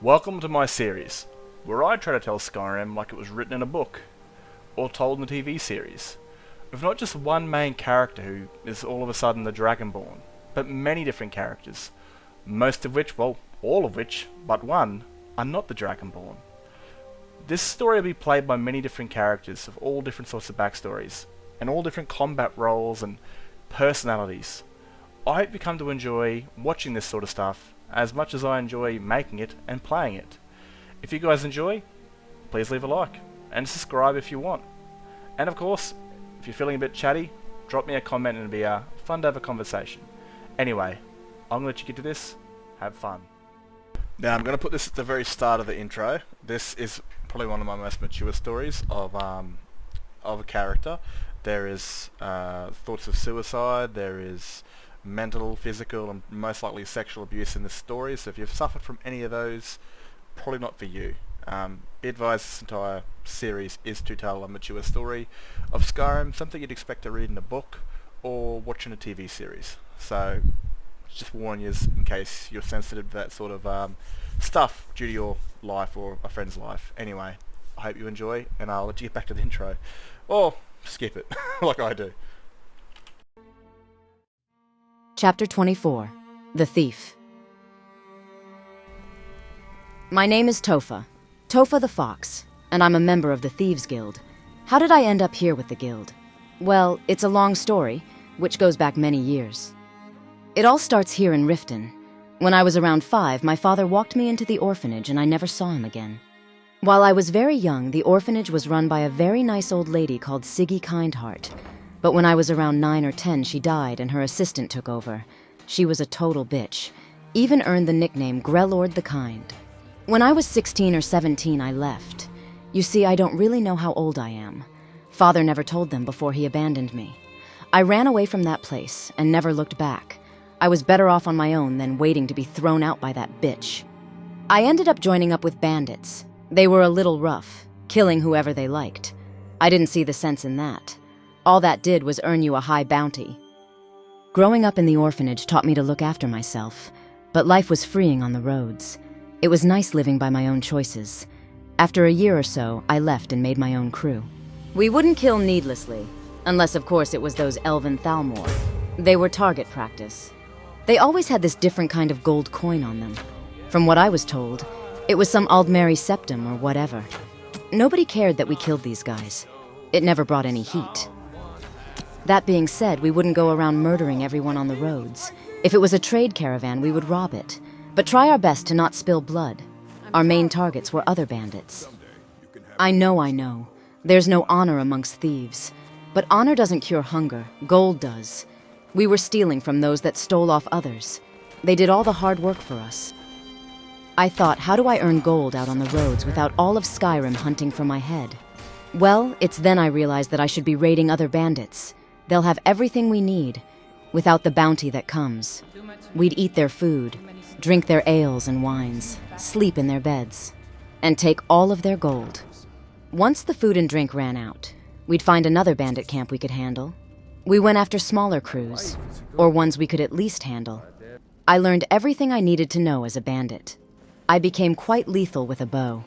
Welcome to my series, where I try to tell Skyrim like it was written in a book, or told in a TV series, with not just one main character who is all of a sudden the Dragonborn, but many different characters, most of which, well, all of which, but one, are not the Dragonborn. This story will be played by many different characters of all different sorts of backstories, and all different combat roles and personalities. I hope you come to enjoy watching this sort of stuff as much as I enjoy making it and playing it. If you guys enjoy, please leave a like and subscribe if you want. And of course, if you're feeling a bit chatty, drop me a comment and it'll be fun to have a conversation. Anyway, I'm going to let you get to this. Have fun. Now I'm going to put this at the very start of the intro. This is probably one of my most mature stories of a character. There is thoughts of suicide, there is mental, physical, and most likely sexual abuse in this story, so if you've suffered from any of those, probably not for you. Be advised, this entire series is to tell a mature story of Skyrim, something you'd expect to read in a book or watch in a TV series. So, just warn you in case you're sensitive to that sort of stuff due to your life or a friend's life. Anyway, I hope you enjoy, and I'll let you get back to the intro. Or skip it, like I do. Chapter 24. The Thief. My name is Tofa. Tofa the Fox, and I'm a member of the Thieves Guild. How did I end up here with the guild? Well, it's a long story, which goes back many years. It all starts here in Riften. When I was around 5, my father walked me into the orphanage and I never saw him again. While I was very young, the orphanage was run by a very nice old lady called Siggy Kindheart. But when I was around 9 or 10, she died and her assistant took over. She was a total bitch. Even earned the nickname Grellord the Kind. When I was 16 or 17, I left. You see, I don't really know how old I am. Father never told them before he abandoned me. I ran away from that place and never looked back. I was better off on my own than waiting to be thrown out by that bitch. I ended up joining up with bandits. They were a little rough, killing whoever they liked. I didn't see the sense in that. All that did was earn you a high bounty. Growing up in the orphanage taught me to look after myself, but life was freeing on the roads. It was nice living by my own choices. After a year or so, I left and made my own crew. We wouldn't kill needlessly, unless of course it was those elven Thalmor. They were target practice. They always had this different kind of gold coin on them. From what I was told, it was some Aldmeri septum or whatever. Nobody cared that we killed these guys. It never brought any heat. That being said, we wouldn't go around murdering everyone on the roads. If it was a trade caravan, we would rob it, but try our best to not spill blood. Our main targets were other bandits. I know. There's no honor amongst thieves. But honor doesn't cure hunger, gold does. We were stealing from those that stole off others. They did all the hard work for us. I thought, how do I earn gold out on the roads without all of Skyrim hunting for my head? Well, it's then I realized that I should be raiding other bandits. They'll have everything we need, without the bounty that comes. We'd eat their food, drink their ales and wines, sleep in their beds, and take all of their gold. Once the food and drink ran out, we'd find another bandit camp we could handle. We went after smaller crews, or ones we could at least handle. I learned everything I needed to know as a bandit. I became quite lethal with a bow.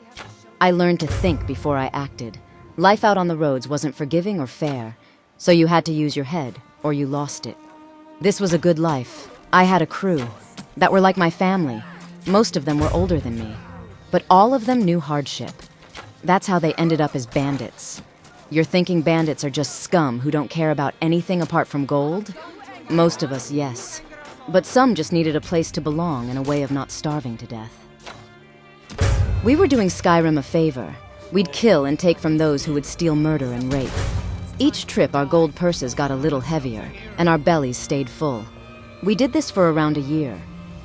I learned to think before I acted. Life out on the roads wasn't forgiving or fair, so you had to use your head, or you lost it. This was a good life. I had a crew that were like my family. Most of them were older than me, but all of them knew hardship. That's how they ended up as bandits. You're thinking bandits are just scum who don't care about anything apart from gold? Most of us, yes. But some just needed a place to belong and a way of not starving to death. We were doing Skyrim a favor. We'd kill and take from those who would steal, murder, and rape. Each trip, our gold purses got a little heavier, and our bellies stayed full. We did this for around a year,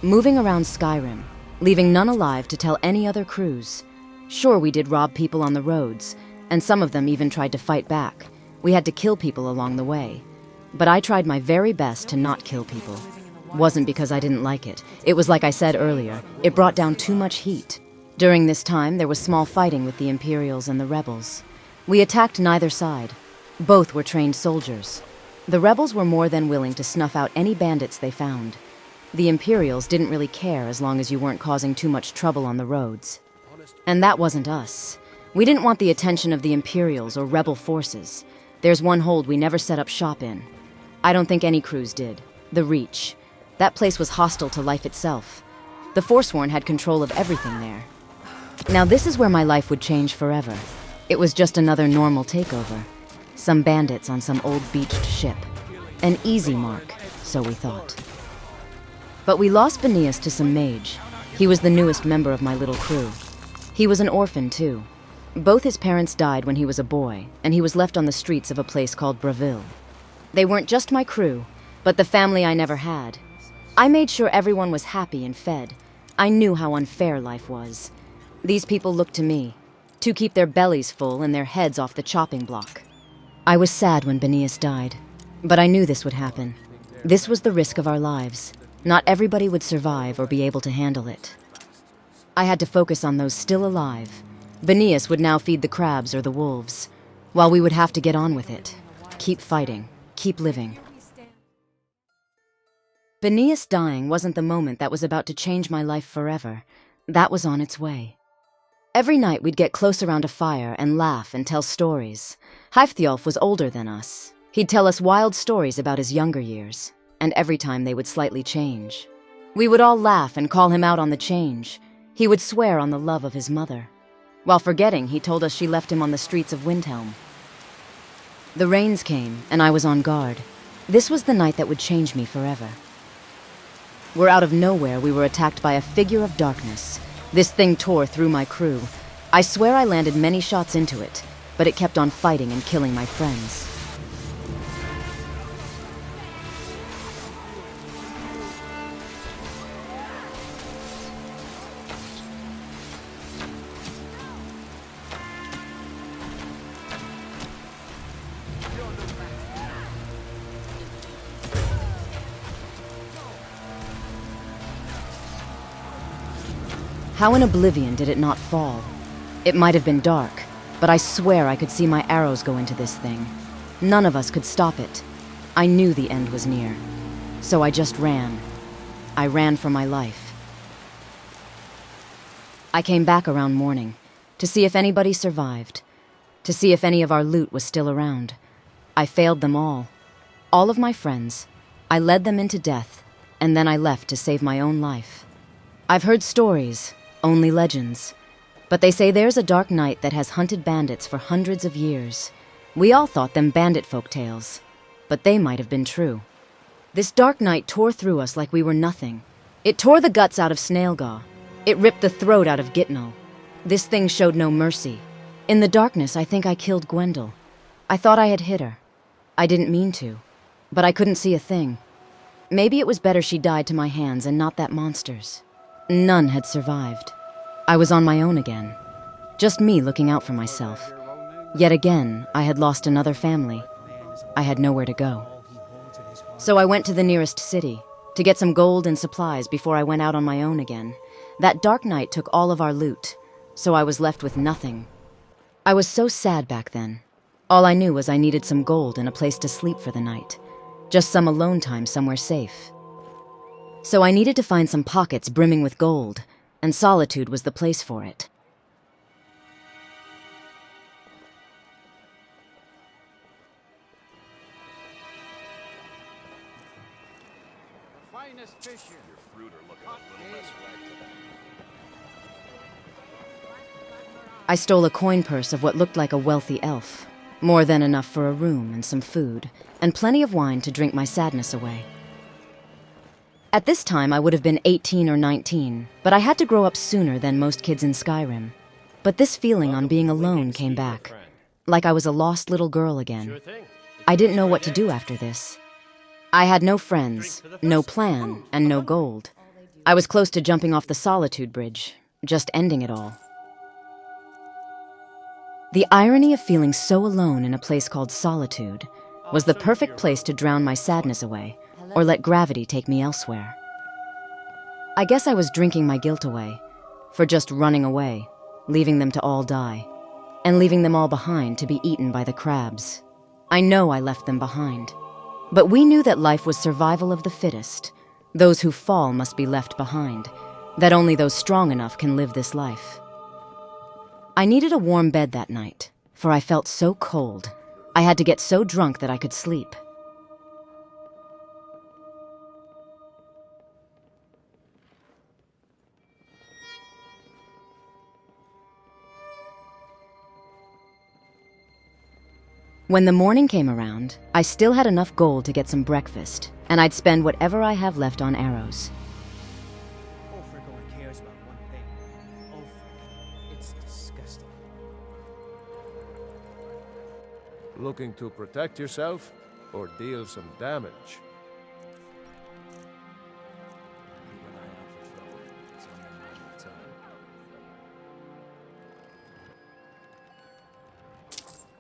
moving around Skyrim, leaving none alive to tell any other crews. Sure, we did rob people on the roads, and some of them even tried to fight back. We had to kill people along the way. But I tried my very best to not kill people. Wasn't because I didn't like it. It was like I said earlier, it brought down too much heat. During this time, there was small fighting with the Imperials and the rebels. We attacked neither side. Both were trained soldiers. The rebels were more than willing to snuff out any bandits they found. The Imperials didn't really care as long as you weren't causing too much trouble on the roads. And that wasn't us. We didn't want the attention of the Imperials or rebel forces. There's one hold we never set up shop in. I don't think any crews did. The Reach. That place was hostile to life itself. The Forsworn had control of everything there. Now this is where my life would change forever. It was just another normal takeover. Some bandits on some old beached ship. An easy mark, so we thought. But we lost Benias to some mage. He was the newest member of my little crew. He was an orphan, too. Both his parents died when he was a boy, and he was left on the streets of a place called Braville. They weren't just my crew, but the family I never had. I made sure everyone was happy and fed. I knew how unfair life was. These people looked to me, to keep their bellies full and their heads off the chopping block. I was sad when Benias died, but I knew this would happen. This was the risk of our lives. Not everybody would survive or be able to handle it. I had to focus on those still alive. Benias would now feed the crabs or the wolves, while we would have to get on with it. Keep fighting, keep living. Benias dying wasn't the moment that was about to change my life forever. That was on its way. Every night we'd get close around a fire and laugh and tell stories. Heifthjolf was older than us. He'd tell us wild stories about his younger years, and every time they would slightly change. We would all laugh and call him out on the change. He would swear on the love of his mother. While forgetting, he told us she left him on the streets of Windhelm. The rains came, and I was on guard. This was the night that would change me forever. Where out of nowhere we were attacked by a figure of darkness. This thing tore through my crew. I swear I landed many shots into it, but it kept on fighting and killing my friends. How in oblivion did it not fall? It might have been dark, but I swear I could see my arrows go into this thing. None of us could stop it. I knew the end was near. So I just ran. I ran for my life. I came back around morning, to see if anybody survived, to see if any of our loot was still around. I failed them all. All of my friends. I led them into death, and then I left to save my own life. I've heard stories, only legends. But they say there's a dark night that has hunted bandits for hundreds of years. We all thought them bandit folk tales, but they might have been true. This dark night tore through us like we were nothing. It tore the guts out of Snailgaw. It ripped the throat out of Gitnal. This thing showed no mercy. In the darkness, I think I killed Gwendol. I thought I had hit her. I didn't mean to, but I couldn't see a thing. Maybe it was better she died to my hands and not that monster's. None had survived. I was on my own again. Just me looking out for myself. Yet again, I had lost another family. I had nowhere to go. So I went to the nearest city, to get some gold and supplies before I went out on my own again. That dark night took all of our loot, so I was left with nothing. I was so sad back then. All I knew was I needed some gold and a place to sleep for the night. Just some alone time somewhere safe. So I needed to find some pockets brimming with gold, and solitude was the place for it. The finest fish here. Your fruit are looking a little less ripe today. I stole a coin purse of what looked like a wealthy elf. More than enough for a room and some food, and plenty of wine to drink my sadness away. At this time, I would have been 18 or 19, but I had to grow up sooner than most kids in Skyrim. But this feeling on being alone came back, like I was a lost little girl again. I didn't know what to do after this. I had no friends, no plan, and no gold. I was close to jumping off the Solitude Bridge, just ending it all. The irony of feeling so alone in a place called Solitude was the perfect place to drown my sadness away, or let gravity take me elsewhere. I guess I was drinking my guilt away, for just running away, leaving them to all die, and leaving them all behind to be eaten by the crabs. I know I left them behind, but we knew that life was survival of the fittest. Those who fall must be left behind, that only those strong enough can live this life. I needed a warm bed that night, for I felt so cold. I had to get so drunk that I could sleep. When the morning came around, I still had enough gold to get some breakfast, and I'd spend whatever I have left on arrows. Ulfric only cares about one thing. Ulfric. It's disgusting. Looking to protect yourself or deal some damage? Keep an eye out for trouble. It's only a matter of time.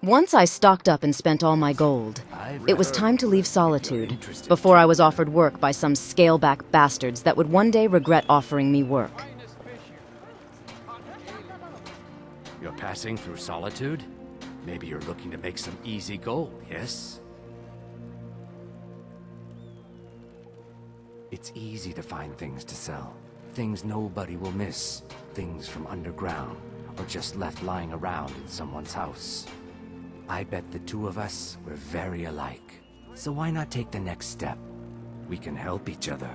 Once I stocked up and spent all my gold, it was time to leave Solitude, before I was offered work by some scaleback bastards that would one day regret offering me work. Finest fish here. Caught daily. You're passing through Solitude? Maybe you're looking to make some easy gold, yes? It's easy to find things to sell. Things nobody will miss. Things from underground, or just left lying around in someone's house. I bet the two of us were very alike. So why not take the next step? We can help each other.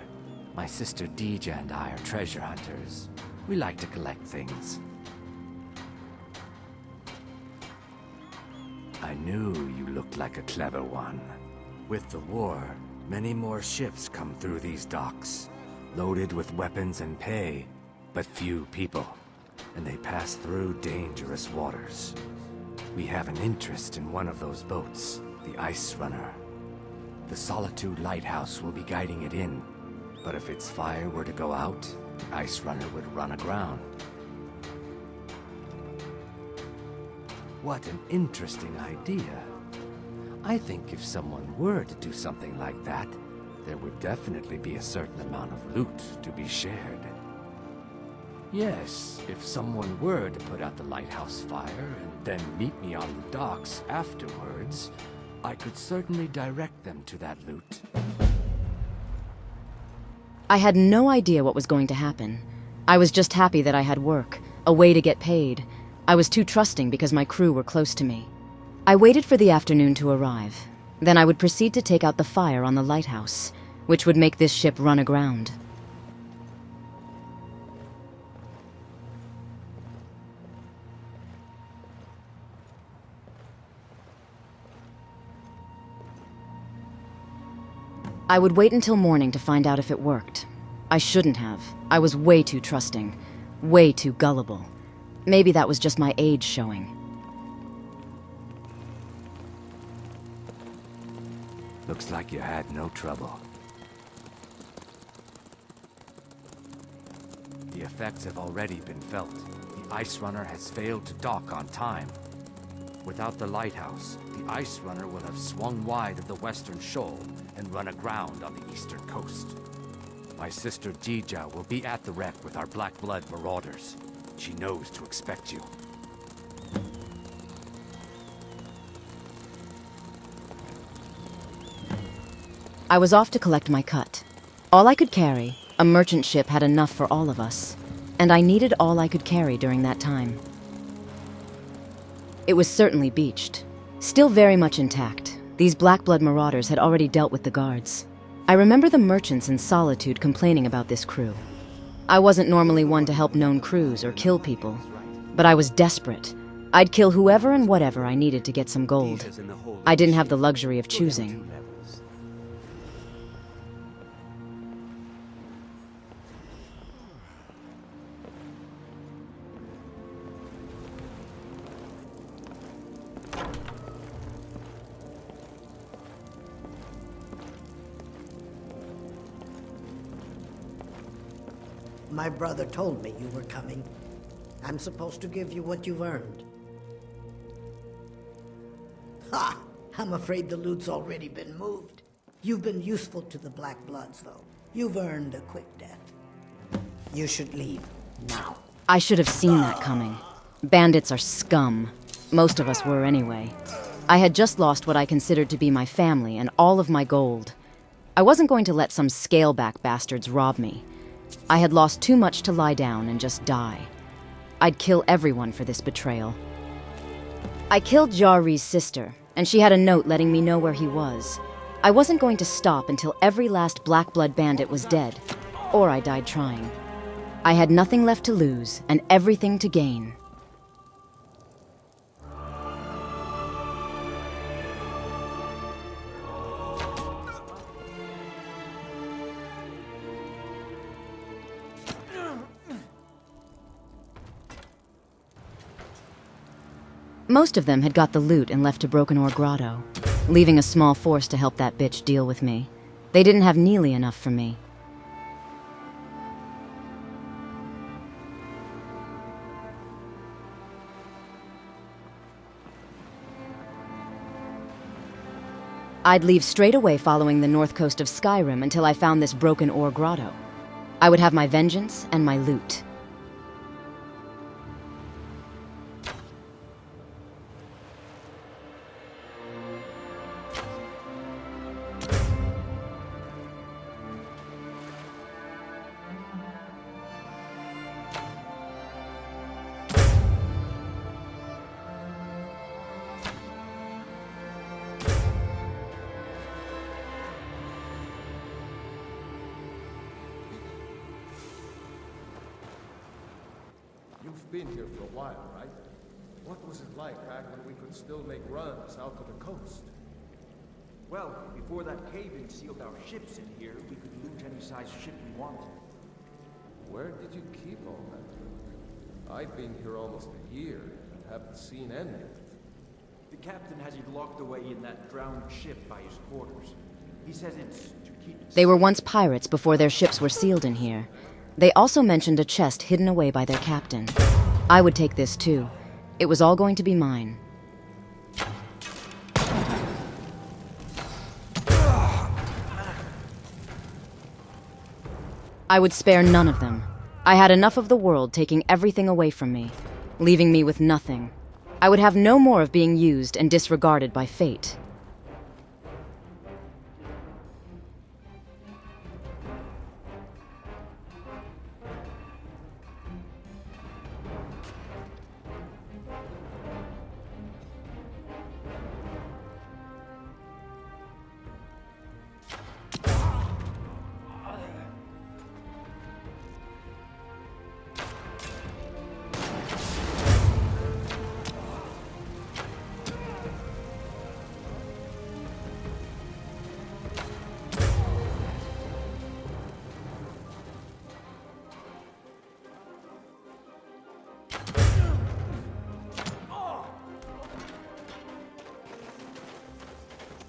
My sister Dija and I are treasure hunters. We like to collect things. I knew you looked like a clever one. With the war, many more ships come through these docks, loaded with weapons and pay, but few people, and they pass through dangerous waters. We have an interest in one of those boats, the Ice Runner. The Solitude Lighthouse will be guiding it in, but if its fire were to go out, the Ice Runner would run aground. What an interesting idea. I think if someone were to do something like that, there would definitely be a certain amount of loot to be shared. Yes, if someone were to put out the lighthouse fire and then meet me on the docks afterwards, I could certainly direct them to that loot. I had no idea what was going to happen. I was just happy that I had work, a way to get paid. I was too trusting because my crew were close to me. I waited for the afternoon to arrive. Then I would proceed to take out the fire on the lighthouse, which would make this ship run aground. I would wait until morning to find out if it worked. I shouldn't have. I was way too trusting, way too gullible. Maybe that was just my age showing. Looks like you had no trouble. The effects have already been felt. The Ice Runner has failed to dock on time. Without the lighthouse, the Ice Runner will have swung wide of the western shoal and run aground on the eastern coast. My sister Dija will be at the wreck with our Black Blood marauders. She knows to expect you. I was off to collect my cut. All I could carry, a merchant ship had enough for all of us, and I needed all I could carry during that time. It was certainly beached, still very much intact. These Black Blood marauders had already dealt with the guards. I remember the merchants in Solitude complaining about this crew. I wasn't normally one to help known crews or kill people, but I was desperate. I'd kill whoever and whatever I needed to get some gold. I didn't have the luxury of choosing. My brother told me you were coming. I'm supposed to give you what you've earned. Ha! I'm afraid the loot's already been moved. You've been useful to the Black Bloods, though. You've earned a quick death. You should leave, now. I should have seen that coming. Bandits are scum. Most of us were anyway. I had just lost what I considered to be my family and all of my gold. I wasn't going to let some scaleback bastards rob me. I had lost too much to lie down and just die. I'd kill everyone for this betrayal. I killed Jari's sister, and she had a note letting me know where he was. I wasn't going to stop until every last Black Blood bandit was dead, or I died trying. I had nothing left to lose, and everything to gain. Most of them had got the loot and left to Broken Ore Grotto, leaving a small force to help that bitch deal with me. They didn't have nearly enough for me. I'd leave straight away following the north coast of Skyrim until I found this Broken Ore Grotto. I would have my vengeance and my loot. You've been here for a while, right? What was it like back when we could still make runs out to the coast? Well, before that cave-in sealed our ships in here, we could loot any size ship we wanted. Where did you keep all that loot? I've been here almost a year and haven't seen any of it. The captain has it locked away in that drowned ship by his quarters. He says it's to keep it They were once pirates before their ships were sealed in here. They also mentioned a chest hidden away by their captain. I would take this too. It was all going to be mine. I would spare none of them. I had enough of the world taking everything away from me, leaving me with nothing. I would have no more of being used and disregarded by fate.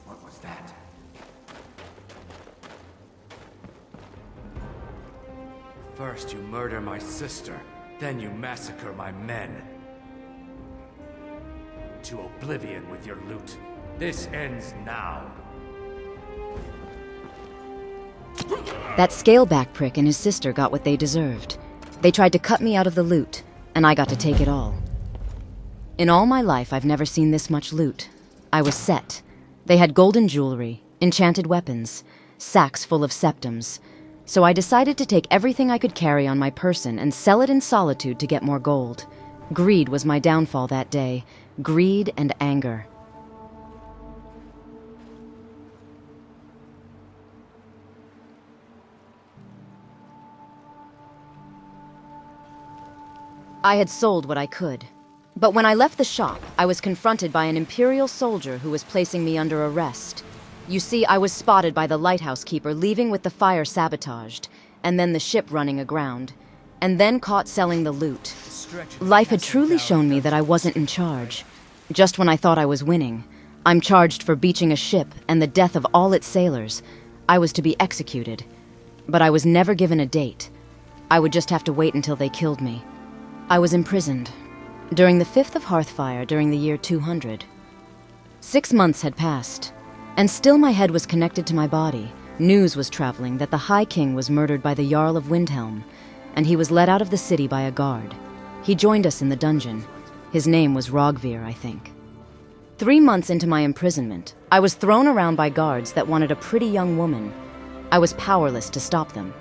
What was that? First you murder my sister, then you massacre my men. To oblivion with your loot. This ends now. That scaleback prick and his sister got what they deserved. They tried to cut me out of the loot, and I got to take it all. In all my life, I've never seen this much loot. I was set. They had golden jewelry, enchanted weapons, sacks full of septums. So I decided to take everything I could carry on my person and sell it in solitude to get more gold. Greed was my downfall that day. Greed and anger. I had sold what I could. But when I left the shop, I was confronted by an Imperial soldier who was placing me under arrest. You see, I was spotted by the lighthouse keeper leaving with the fire sabotaged, and then the ship running aground, and then caught selling the loot. Life had truly shown me that I wasn't in charge. Just when I thought I was winning, I'm charged for beaching a ship and the death of all its sailors. I was to be executed. But I was never given a date. I would just have to wait until they killed me. I was imprisoned during the 5th of Hearthfire during the year 200. 6 months had passed, and still my head was connected to my body. News was traveling that the High King was murdered by the Jarl of Windhelm, and he was led out of the city by a guard. He joined us in the dungeon. His name was Rogvir, I think. 3 months into my imprisonment, I was thrown around by guards that wanted a pretty young woman. I was powerless to stop them.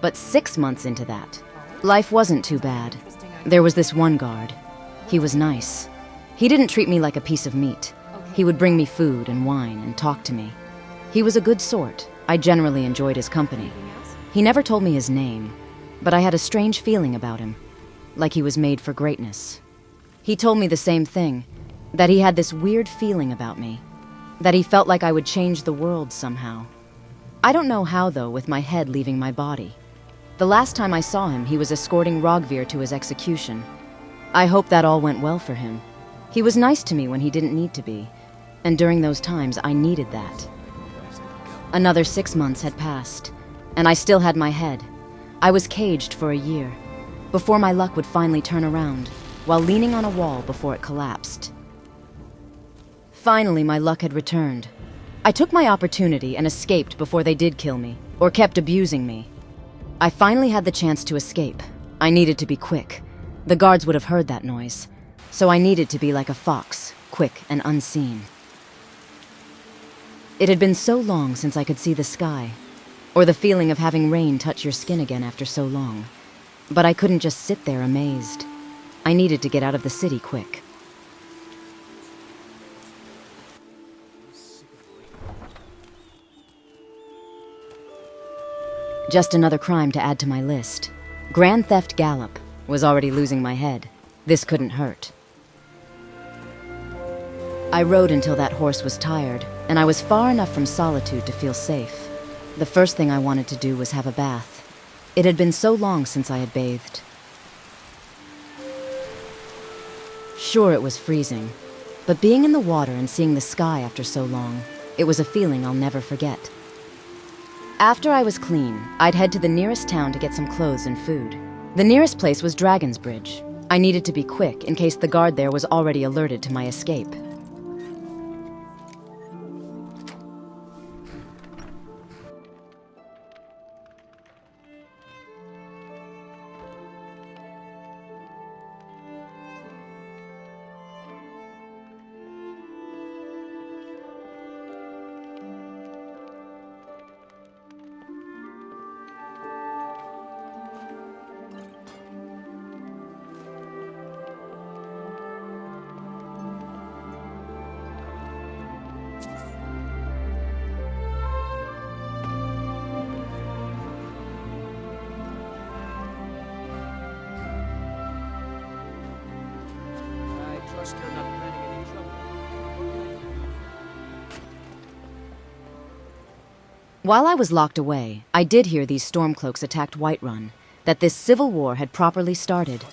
But 6 months into that, life wasn't too bad. There was this one guard. He was nice. He didn't treat me like a piece of meat. He would bring me food and wine and talk to me. He was a good sort. I generally enjoyed his company. He never told me his name, but I had a strange feeling about him, like he was made for greatness. He told me the same thing, that he had this weird feeling about me, that he felt like I would change the world somehow. I don't know how, though, with my head leaving my body. The last time I saw him, he was escorting Rogvir to his execution. I hope that all went well for him. He was nice to me when he didn't need to be, and during those times I needed that. Another 6 months had passed, and I still had my head. I was caged for a year, before my luck would finally turn around, while leaning on a wall before it collapsed. Finally, my luck had returned. I took my opportunity and escaped before they did kill me, or kept abusing me. I finally had the chance to escape. I needed to be quick. The guards would have heard that noise, so I needed to be like a fox, quick and unseen. It had been so long since I could see the sky, or the feeling of having rain touch your skin again after so long. But I couldn't just sit there amazed. I needed to get out of the city quick. Just another crime to add to my list. Grand theft gallop. Was already losing my head. This couldn't hurt. I rode until that horse was tired, and I was far enough from solitude to feel safe. The first thing I wanted to do was have a bath. It had been so long since I had bathed. Sure, it was freezing, but being in the water and seeing the sky after so long, it was a feeling I'll never forget. After I was clean, I'd head to the nearest town to get some clothes and food. The nearest place was Dragon's Bridge. I needed to be quick in case the guard there was already alerted to my escape. You're not planning any trouble. While I was locked away, I did hear these Stormcloaks attacked Whiterun, that this civil war had properly started.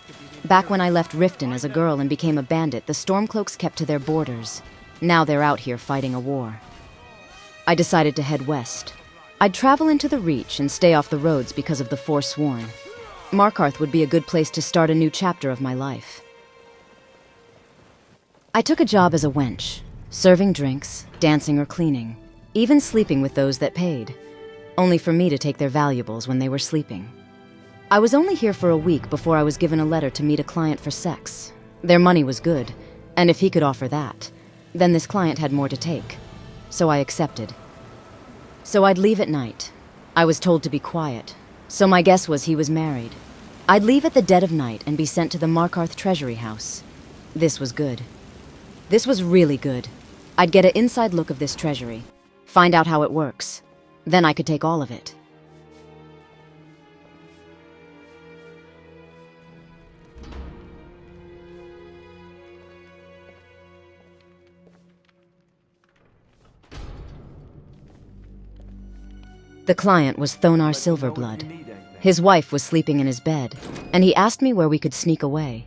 Back when I left Riften as a girl and became a bandit, the Stormcloaks kept to their borders. Now they're out here fighting a war. I decided to head west. I'd travel into the Reach and stay off the roads because of the Forsworn. Markarth would be a good place to start a new chapter of my life. I took a job as a wench, serving drinks, dancing or cleaning, even sleeping with those that paid, only for me to take their valuables when they were sleeping. I was only here for a week before I was given a letter to meet a client for sex. Their money was good, and if he could offer that, then this client had more to take. So I accepted. So I'd leave at night. I was told to be quiet, so my guess was he was married. I'd leave at the dead of night and be sent to the Markarth Treasury House. This was good. This was really good. I'd get an inside look of this treasury, find out how it works. Then I could take all of it. The client was Thonar Silverblood. His wife was sleeping in his bed, and he asked me where we could sneak away.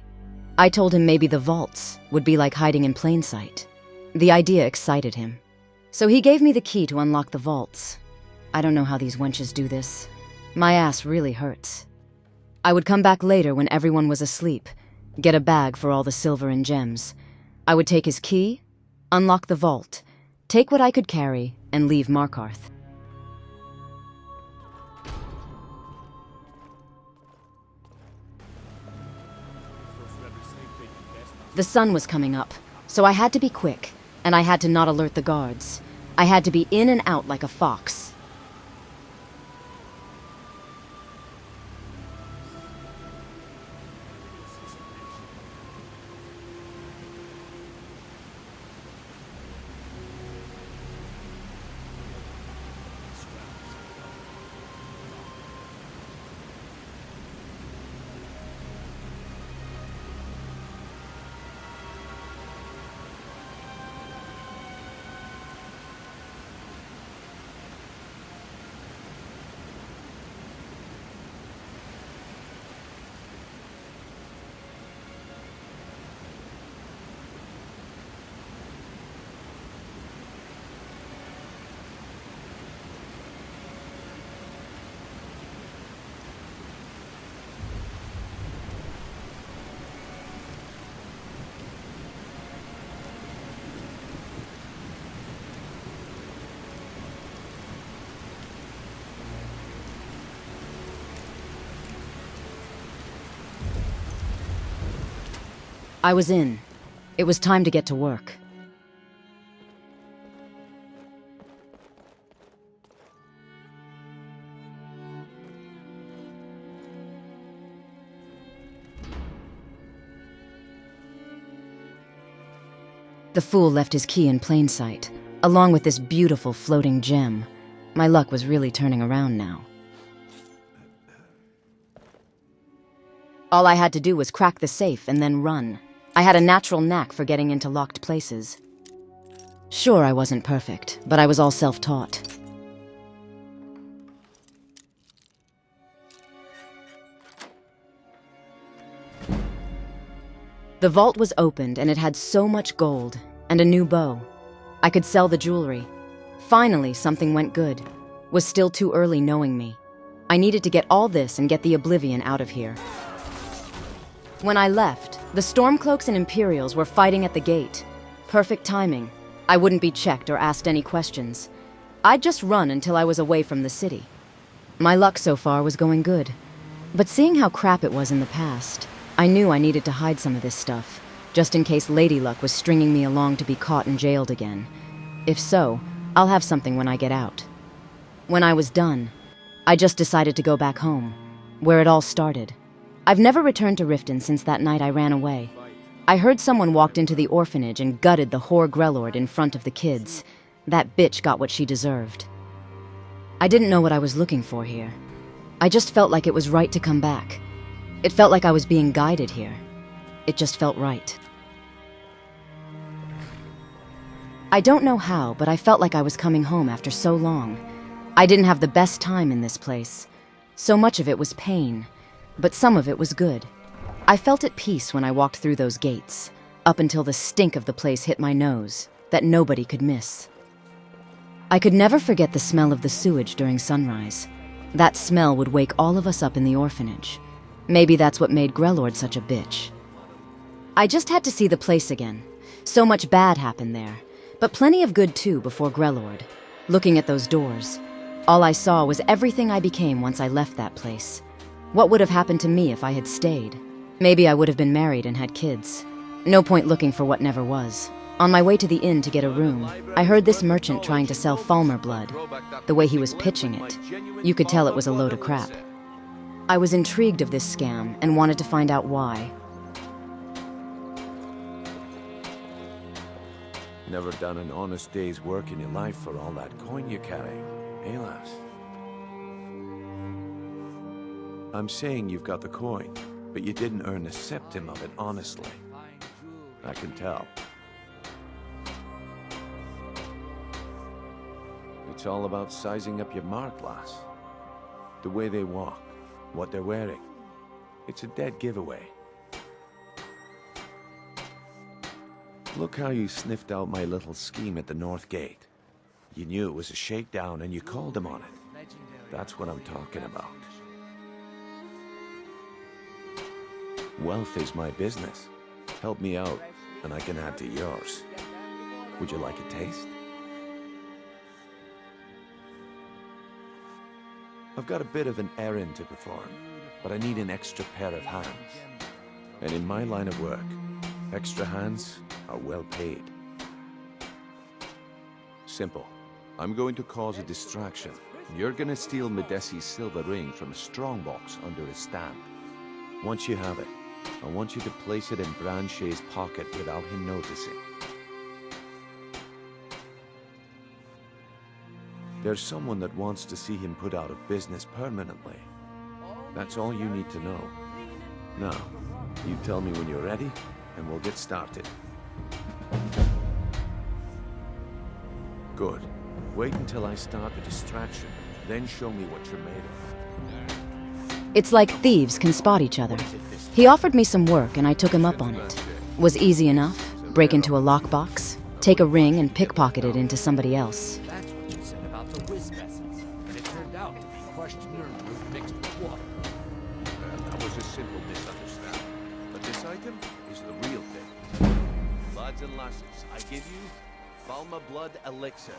I told him maybe the vaults would be like hiding in plain sight. The idea excited him. So he gave me the key to unlock the vaults. I don't know how these wenches do this. My ass really hurts. I would come back later when everyone was asleep, get a bag for all the silver and gems. I would take his key, unlock the vault, take what I could carry, and leave Markarth. The sun was coming up, so I had to be quick, and I had to not alert the guards. I had to be in and out like a fox. I was in. It was time to get to work. The fool left his key in plain sight, along with this beautiful floating gem. My luck was really turning around now. All I had to do was crack the safe and then run. I had a natural knack for getting into locked places. Sure, I wasn't perfect, but I was all self-taught. The vault was opened, and it had so much gold, and a new bow. I could sell the jewelry. Finally, something went good. Was still too early knowing me. I needed to get all this and get the Oblivion out of here. When I left, the Stormcloaks and Imperials were fighting at the gate. Perfect timing. I wouldn't be checked or asked any questions. I'd just run until I was away from the city. My luck so far was going good. But seeing how crap it was in the past, I knew I needed to hide some of this stuff, just in case Lady Luck was stringing me along to be caught and jailed again. If so, I'll have something when I get out. When I was done, I just decided to go back home, where it all started. I've never returned to Riften since that night I ran away. I heard someone walked into the orphanage and gutted the whore Grellord in front of the kids. That bitch got what she deserved. I didn't know what I was looking for here. I just felt like it was right to come back. It felt like I was being guided here. It just felt right. I don't know how, but I felt like I was coming home after so long. I didn't have the best time in this place. So much of it was pain, but some of it was good. I felt at peace when I walked through those gates, up until the stink of the place hit my nose, that nobody could miss. I could never forget the smell of the sewage during sunrise. That smell would wake all of us up in the orphanage. Maybe that's what made Grellord such a bitch. I just had to see the place again. So much bad happened there, but plenty of good too before Grellord. Looking at those doors, all I saw was everything I became once I left that place. What would have happened to me if I had stayed? Maybe I would have been married and had kids. No point looking for what never was. On my way to the inn to get a room, I heard this merchant trying to sell Falmer blood. The way he was pitching it, you could tell it was a load of crap. I was intrigued of this scam and wanted to find out why. Never done an honest day's work in your life for all that coin you carry, eh, lass? I'm saying you've got the coin, but you didn't earn a septim of it honestly. I can tell. It's all about sizing up your mark, lass. The way they walk, what they're wearing. It's a dead giveaway. Look how you sniffed out my little scheme at the North Gate. You knew it was a shakedown and you called them on it. That's what I'm talking about. Wealth is my business. Help me out, and I can add to yours. Would you like a taste? I've got a bit of an errand to perform, but I need an extra pair of hands. And in my line of work, extra hands are well paid. Simple. I'm going to cause a distraction. You're gonna steal Medesi's silver ring from a strongbox under his stand. Once you have it, I want you to place it in Branche's pocket without him noticing. There's someone that wants to see him put out of business permanently. That's all you need to know. Now, you tell me when you're ready, and we'll get started. Good. Wait until I start the distraction, then show me what you're made of. It's like thieves can spot each other. He offered me some work and I took him up on it. Was easy enough. Break into a lockbox, take a ring and pickpocket it into somebody else. That's what you said about the whiz vessels, and it turned out to be crushed nerdwood mixed with water. Well, that was a simple misunderstanding. But this item is the real thing. Lads and lasses, I give you Falmer Blood Elixir.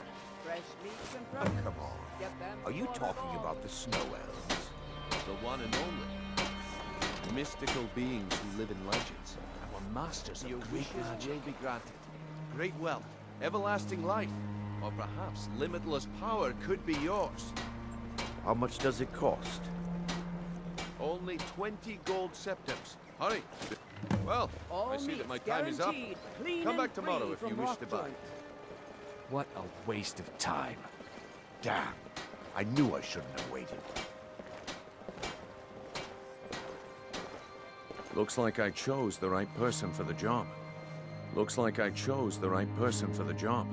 Fresh meats and Oh, produce. come on. Get them Are you before the talking fall. about the snow elves? The one and only. Mystical beings who live in legends. I'm a masters of great magic. Will be granted. Great wealth, everlasting life, or perhaps limitless power could be yours. How much does it cost? Only 20 gold septims. Hurry! Well, I see that my time is up. Come back tomorrow if you wish to buy. What a waste of time. Damn. I knew I shouldn't have waited. Looks like I chose the right person for the job. Looks like I chose the right person for the job.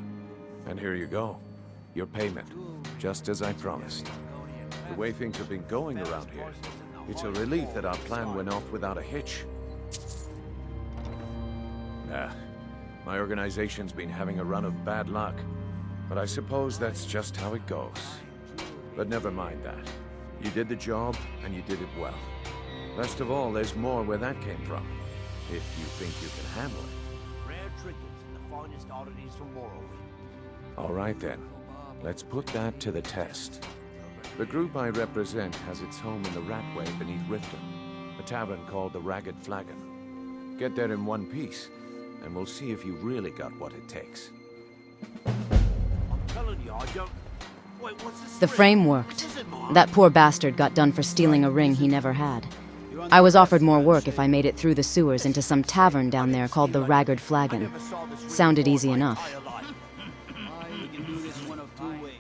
And here you go. Your payment. Just as I promised. The way things have been going around here, it's a relief that our plan went off without a hitch. Nah. My organization's been having a run of bad luck. But I suppose that's just how it goes. But never mind that. You did the job, and you did it well. Best of all, there's more where that came from. If you think you can handle it. Rare trinkets and the finest oddities from Morrowind. All right then. Let's put that to the test. The group I represent has its home in the Ratway beneath Riften, a tavern called the Ragged Flagon. Get there in one piece, and we'll see if you really got what it takes. I'm telling you, I don't... Wait, what's this? The frame worked. That poor bastard got done for stealing a ring he never had. I was offered more work if I made it through the sewers into some tavern down there called the Ragged Flagon. Sounded easy enough. We can do this one of two ways.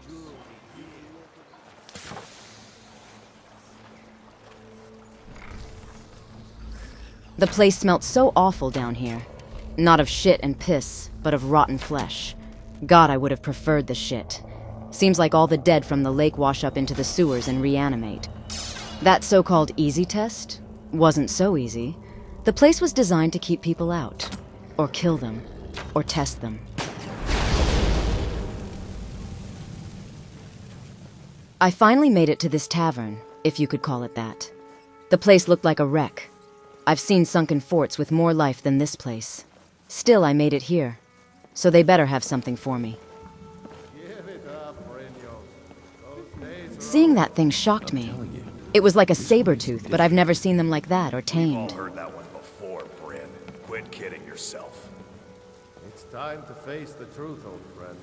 The place smelt so awful down here. Not of shit and piss, but of rotten flesh. God, I would have preferred the shit. Seems like all the dead from the lake wash up into the sewers and reanimate. That so-called easy test wasn't so easy. The place was designed to keep people out. Or kill them. Or test them. I finally made it to this tavern, if you could call it that. The place looked like a wreck. I've seen sunken forts with more life than this place. Still, I made it here. So they better have something for me. Seeing that thing shocked me. It was like a saber-tooth, but I've never seen them like that or tamed. All heard that one before, Bryn. Quit kidding yourself. It's time to face the truth, old friend.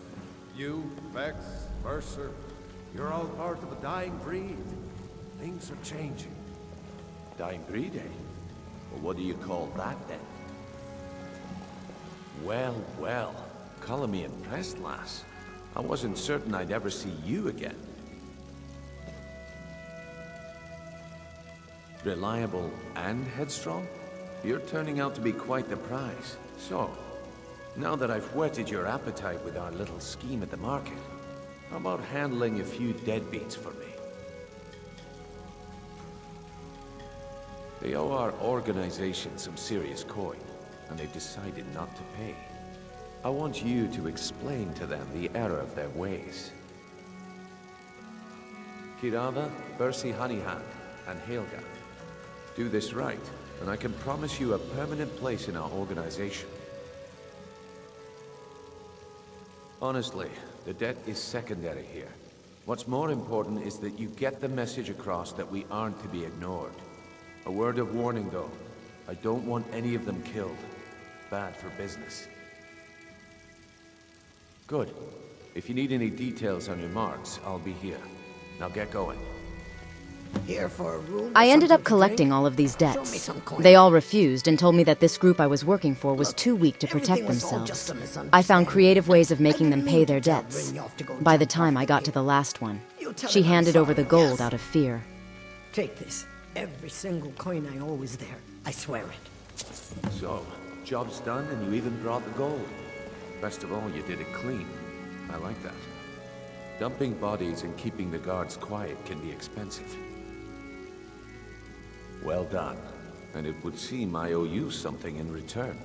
You, Vex, Mercer, you're all part of a dying breed. Things are changing. Dying breed, eh? Well, what do you call that, then? Well, well. Call me impressed, lass. I wasn't certain I'd ever see you again. Reliable and headstrong? You're turning out to be quite the prize. So, now that I've whetted your appetite with our little scheme at the market, how about handling a few deadbeats for me? They owe our organization some serious coin, and they've decided not to pay. I want you to explain to them the error of their ways. Kirava, Bersi Honeyhand, and Helga. Do this right, and I can promise you a permanent place in our organization. Honestly, the debt is secondary here. What's more important is that you get the message across that we aren't to be ignored. A word of warning, though. I don't want any of them killed. Bad for business. Good. If you need any details on your marks, I'll be here. Now get going. Here for a room. I ended up collecting all of these debts. They all refused and told me that this group I was working for was too weak to protect themselves. I found creative ways of making them pay their debts. By the time I got to the last one, she handed over the gold out of fear. Take this. Every single coin I owe is there. I swear it. So, job's done and you even brought the gold. Best of all, you did it clean. I like that. Dumping bodies and keeping the guards quiet can be expensive. Well done. And it would seem I owe you something in return.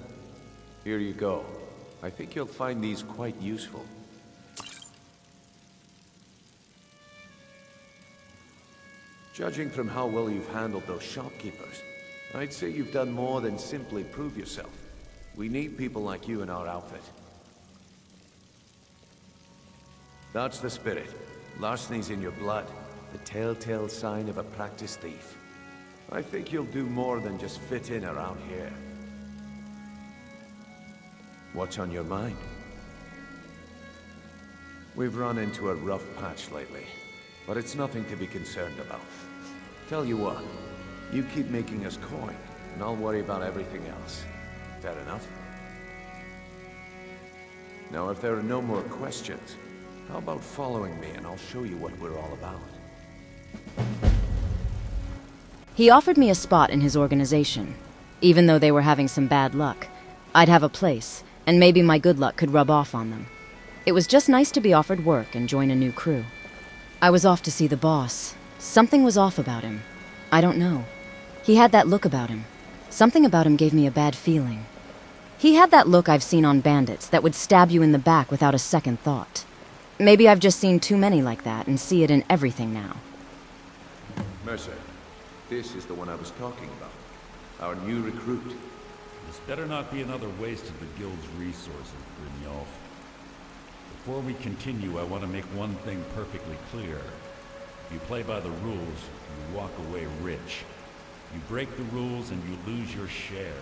Here you go. I think you'll find these quite useful. Judging from how well you've handled those shopkeepers, I'd say you've done more than simply prove yourself. We need people like you in our outfit. That's the spirit. Larceny's in your blood. The telltale sign of a practiced thief. I think you'll do more than just fit in around here. What's on your mind? We've run into a rough patch lately, but it's nothing to be concerned about. Tell you what, you keep making us coin, and I'll worry about everything else. Fair enough? Now, if there are no more questions, how about following me and I'll show you what we're all about? He offered me a spot in his organization. Even though they were having some bad luck, I'd have a place, and maybe my good luck could rub off on them. It was just nice to be offered work and join a new crew. I was off to see the boss. Something was off about him. I don't know. He had that look about him. Something about him gave me a bad feeling. He had that look I've seen on bandits that would stab you in the back without a second thought. Maybe I've just seen too many like that and see it in everything now. Mercer, this is the one I was talking about. Our new recruit. This better not be another waste of the Guild's resources, Brynjolf. Before we continue, I want to make one thing perfectly clear. If you play by the rules, you walk away rich. You break the rules and you lose your share.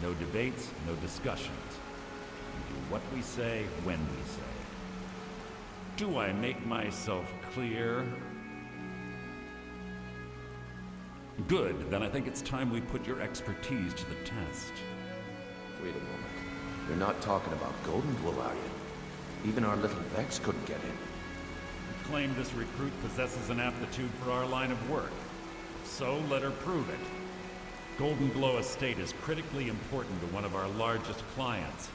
No debates, no discussions. We do what we say, when we say. Do I make myself clear? Good, then I think it's time we put your expertise to the test. Wait a moment. You're not talking about Golden Glow, are you? Even our little Vex couldn't get in. You claim this recruit possesses an aptitude for our line of work. So let her prove it. Golden Glow Estate is critically important to one of our largest clients.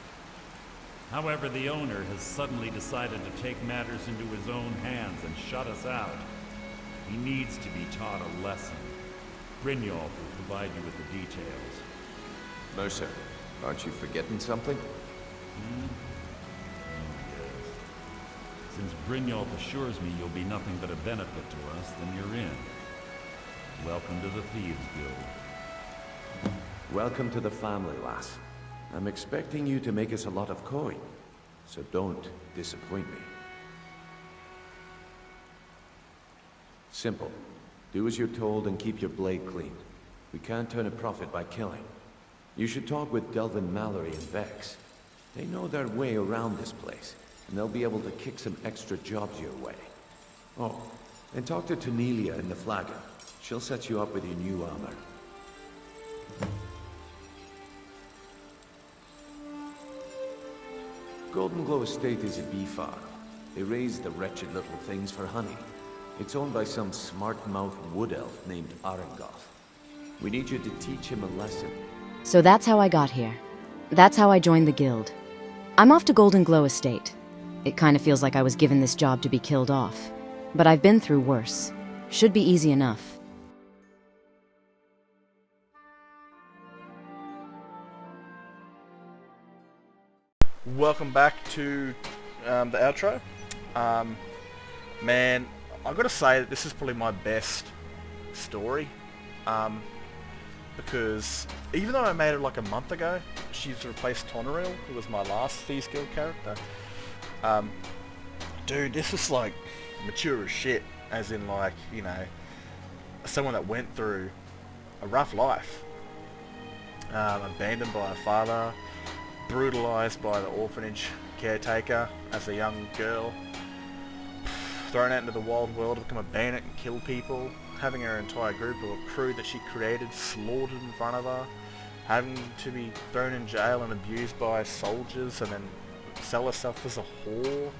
However, the owner has suddenly decided to take matters into his own hands and shut us out. He needs to be taught a lesson. Brynjolf will provide you with the details. Mercer, aren't you forgetting something? Oh, yes. Since Brynjolf assures me you'll be nothing but a benefit to us, then you're in. Welcome to the Thieves Guild. Welcome to the family, lass. I'm expecting you to make us a lot of coin, so don't disappoint me. Simple. Do as you're told and keep your blade clean. We can't turn a profit by killing. You should talk with Delvin Mallory and Vex. They know their way around this place, and they'll be able to kick some extra jobs your way. Oh, and talk to Tanelia in the Flagon. She'll set you up with your new armor. Golden Glow Estate is a bee farm. They raise the wretched little things for honey. It's owned by some smart-mouthed wood elf named Arengoth. We need you to teach him a lesson. So that's how I got here. That's how I joined the guild. I'm off to Golden Glow Estate. It kind of feels like I was given this job to be killed off. But I've been through worse. Should be easy enough. Welcome back to the outro. Man, I've got to say that this is probably my best story. Because even though I made it like a month ago, she's replaced Tonraq, who was my last Thieves Guild character. Dude, this is like mature as shit. As in like, you know, someone that went through a rough life. Abandoned by her father, brutalized by the orphanage caretaker as a young girl, thrown out into the wild world to become a bandit and kill people, having her entire group or crew that she created slaughtered in front of her, having to be thrown in jail and abused by soldiers and then sell herself as a whore.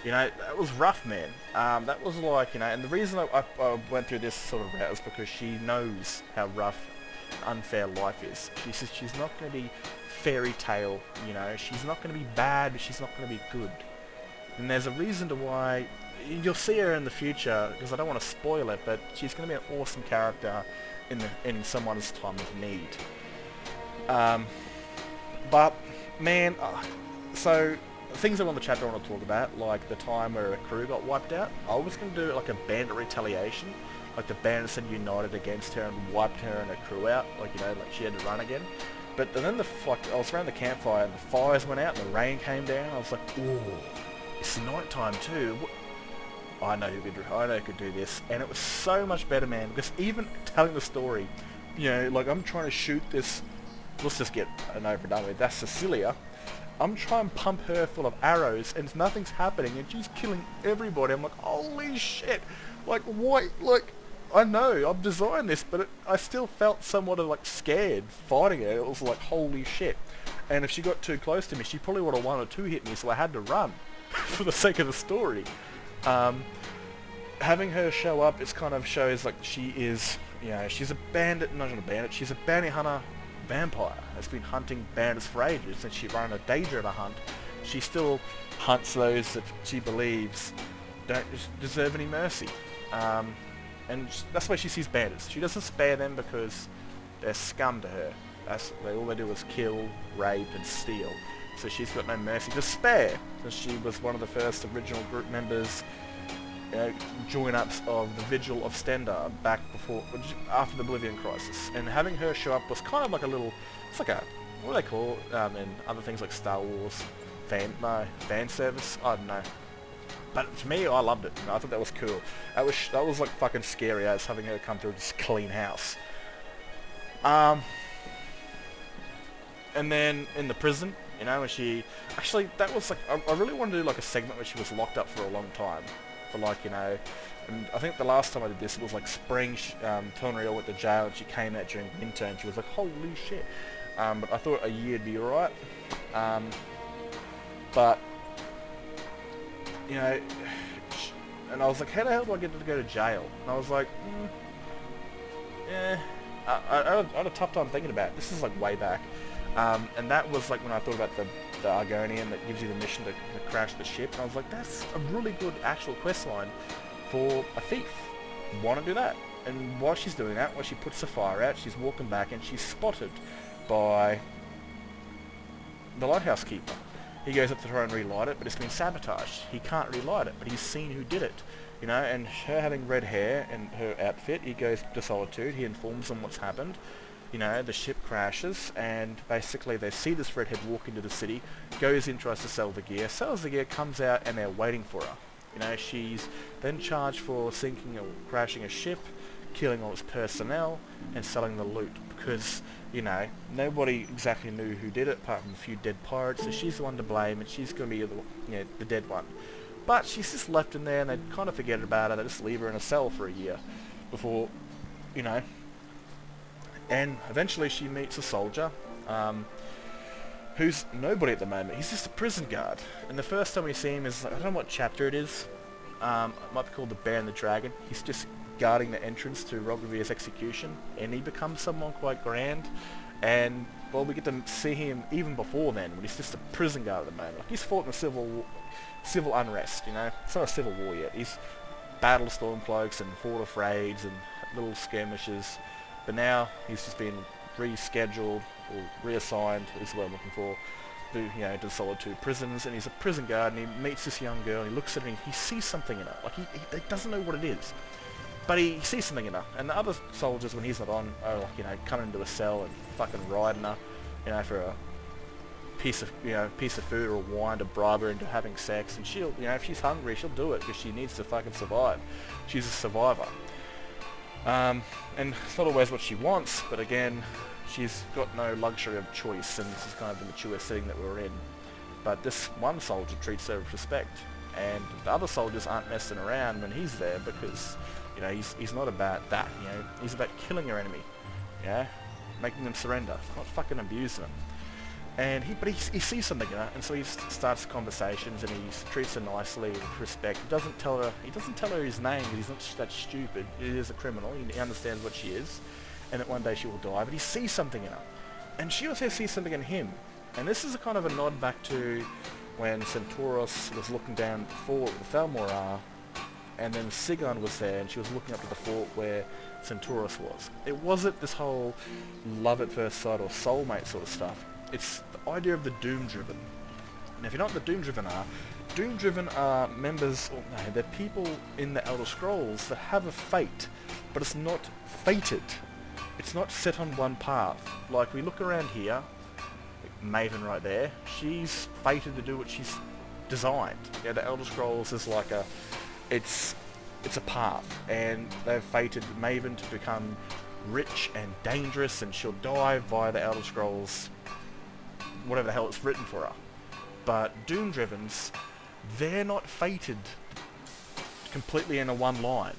You know, that was rough, man. That was like, you know, and the reason I went through this sort of route is because she knows how rough and unfair life is. She says she's not going to be fairy tale, you know, she's not going to be bad, but she's not going to be good. And there's a reason to why, you'll see her in the future, because I don't want to spoil it, but she's going to be an awesome character in someone's time of need. But, man, so things on the chapter I want to talk about, like the time where a crew got wiped out, I was going to do like a bandit retaliation, like the bandits had united against her and wiped her and her crew out, like, you know, like she had to run again. But then I was around the campfire and the fires went out and the rain came down, I was like, ooh, it's night time too. I know who could do this, and it was so much better, man, because even telling the story, you know, like I'm trying to shoot this let's just get an over done with. That's Cecilia. I'm trying to pump her full of arrows, and nothing's happening, and she's killing everybody. I'm like, holy shit! Like, what? Like, I know I've designed this, but I still felt somewhat of like scared fighting her. It was like, holy shit! And if she got too close to me, she probably would have 1 or 2 hit me, so I had to run for the sake of the story. Having her show up, it kind of shows like she is, you know, she's a bandit, not a bandit, she's a bounty hunter vampire. Has been hunting bandits for ages, and she ran a danger of a hunt. She still hunts those that she believes don't deserve any mercy. And that's why she sees bandits. She doesn't spare them because they're scum to her. All they do is kill, rape, and steal. So she's got no mercy to spare, because she was one of the first original group members, join-ups of the Vigil of Stendar back after the Oblivion Crisis. And having her show up was kind of like a little, it's like a, what do they call it, in other things like Star Wars, fan service, I don't know. But to me, I loved it. I thought that was cool. That was like fucking scary as having her come through this clean house. And then in the prison, you know, when she... Actually, that was like... I really wanted to do like a segment where she was locked up for a long time. For like, you know... And I think the last time I did this, it was like spring, Tonraq went to jail and she came out during winter and she was like, holy shit. But I thought a year'd be alright. But... You know... And I was like, how the hell do I get to go to jail? And I was like, I had a tough time thinking about it. This is like way back. And that was like when I thought about the Argonian that gives you the mission to crash the ship. And I was like, that's a really good actual quest line for a thief. Want to do that? And while she's doing that, while she puts the fire out, she's walking back and she's spotted by the lighthouse keeper. He goes up to try and relight it, but it's been sabotaged. He can't relight it, but he's seen who did it. You know, and her having red hair and her outfit, he goes to Solitude, he informs them what's happened. You know, the ship crashes, and basically they see this redhead walk into the city, goes in, tries to sell the gear, sells the gear, comes out, and they're waiting for her. You know, she's then charged for sinking or crashing a ship, killing all its personnel, and selling the loot, because, you know, nobody exactly knew who did it, apart from a few dead pirates, so she's the one to blame, and she's going to be the dead one. But she's just left in there, and they kind of forget about her, they just leave her in a cell for a year, before, you know, and eventually she meets a soldier, who's nobody at the moment. He's just a prison guard. And the first time we see him is, I don't know what chapter it is. It might be called The Bear and the Dragon. He's just guarding the entrance to Rogravir's execution. And he becomes someone quite grand. And, well, we get to see him even before then, when he's just a prison guard at the moment. Like, he's fought in the civil unrest, you know. It's not a civil war yet. He's battled Stormcloaks and fought off raids and little skirmishes. But now he's just been rescheduled or reassigned, is what I'm looking for, to the Solitude prisons, and he's a prison guard, and he meets this young girl, and he looks at her, and he sees something in her. Like, he doesn't know what it is, but he sees something in her. And the other soldiers, when he's not on, are like, you know, coming into a cell and fucking riding her, you know, for a piece of food or wine to bribe her into having sex. And she'll, you know, if she's hungry, she'll do it because she needs to fucking survive. She's a survivor. And it's not always what she wants, but again, she's got no luxury of choice, and this is kind of the mature setting that we're in. But this one soldier treats her with respect, and the other soldiers aren't messing around when he's there, because, you know, he's not about that, you know, he's about killing your enemy, yeah, making them surrender, not fucking abusing them. And he sees something in her, and so he starts conversations, and he treats her nicely with respect. He doesn't tell her his name, because he's not that stupid. He is a criminal. He understands what she is, and that one day she will die. But he sees something in her, and she also sees something in him. And this is a kind of a nod back to when Senturos was looking down at the fort where the Thalmor are, and then Sigund was there, and she was looking up to the fort where Senturos was. It wasn't this whole love at first sight or soulmate sort of stuff. It's the idea of the Doom-Driven. And if you know what the Doom-Driven are members, or no, they're people in the Elder Scrolls that have a fate, but it's not fated. It's not set on one path. Like, we look around here, Maven right there, she's fated to do what she's designed. Yeah, the Elder Scrolls is like it's a path, and they've fated Maven to become rich and dangerous, and she'll die via the Elder Scrolls, whatever the hell it's written for her. But Doom-Drivens, they're not fated completely in a one line.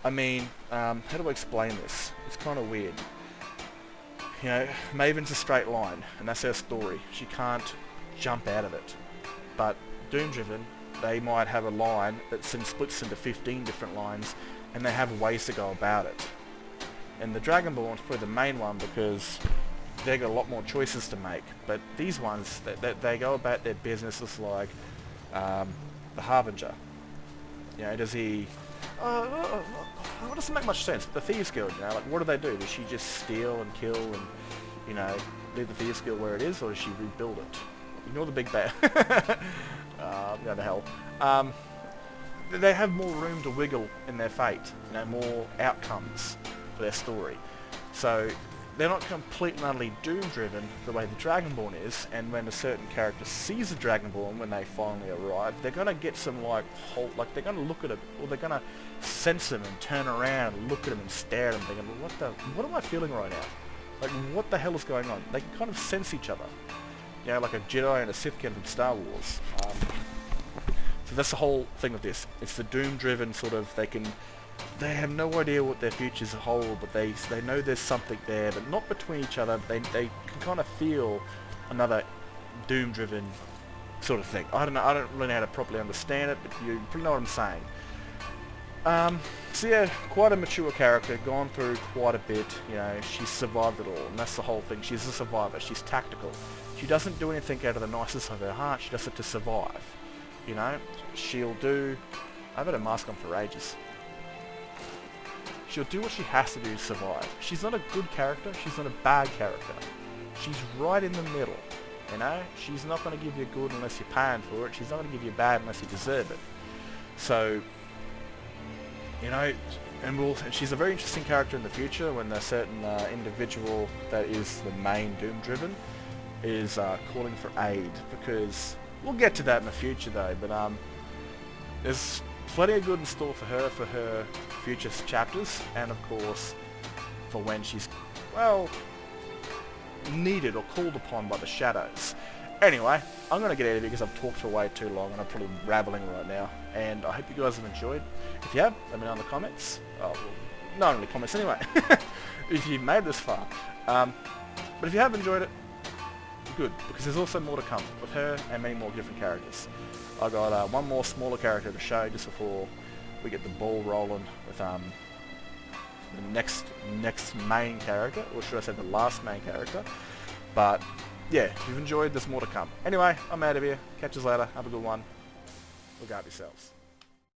I mean, how do I explain this? It's kind of weird. You know, Maven's a straight line, and that's her story. She can't jump out of it. But Doom-Driven, they might have a line that splits into 15 different lines, and they have ways to go about it. And the Dragonborn's probably the main one because they got a lot more choices to make. But these ones, they go about their business as like the Harbinger. You know, does he... it doesn't make much sense. The Thieves Guild, you know, like what do they do? Does she just steal and kill and, you know, leave the Thieves Guild where it is, or does she rebuild it? Ignore the big bear. Go to hell. They have more room to wiggle in their fate, you know, more outcomes for their story. So they're not completely and utterly doom-driven the way the Dragonborn is, and when a certain character sees the Dragonborn when they finally arrive, they're going to get some like they're going to look at it, or they're going to sense them and turn around and look at them and stare at them thinking, what am I feeling right now? Like, what the hell is going on? They can kind of sense each other. You know, like a Jedi and a Sith can from Star Wars. So that's the whole thing with this. It's the doom-driven sort of, they have no idea what their futures hold, but they know there's something there, but not between each other. They can kind of feel another doom-driven sort of thing. I don't really know how to properly understand it, but you pretty know what I'm saying. So yeah, quite a mature character, gone through quite a bit, you know, she's survived it all, and that's the whole thing. She's a survivor, she's tactical. She doesn't do anything out of the nicest of her heart, she does it to survive. You know, she'll do... I've had a mask on for ages. She'll do what she has to do to survive. She's not a good character, she's not a bad character. She's right in the middle, you know? She's not going to give you good unless you're paying for it, she's not going to give you bad unless you deserve it. So, you know, and she's a very interesting character in the future when a certain individual that is the main Doom-driven is calling for aid, because we'll get to that in the future though, but there's plenty of good in store for her future chapters, and of course for when she's, well, needed or called upon by the shadows. Anyway, I'm going to get out of here because I've talked for way too long and I'm probably rambling right now, and I hope you guys have enjoyed. If you have, let me know in the comments. Oh, well, not only comments anyway, if you've made this far. But if you have enjoyed it, good, because there's also more to come with her and many more different characters. I got one more smaller character to show just before we get the ball rolling with the next main character, or should I say the last main character. But yeah, if you've enjoyed, there's more to come. Anyway, I'm out of here. Catch us later. Have a good one. Look out yourselves.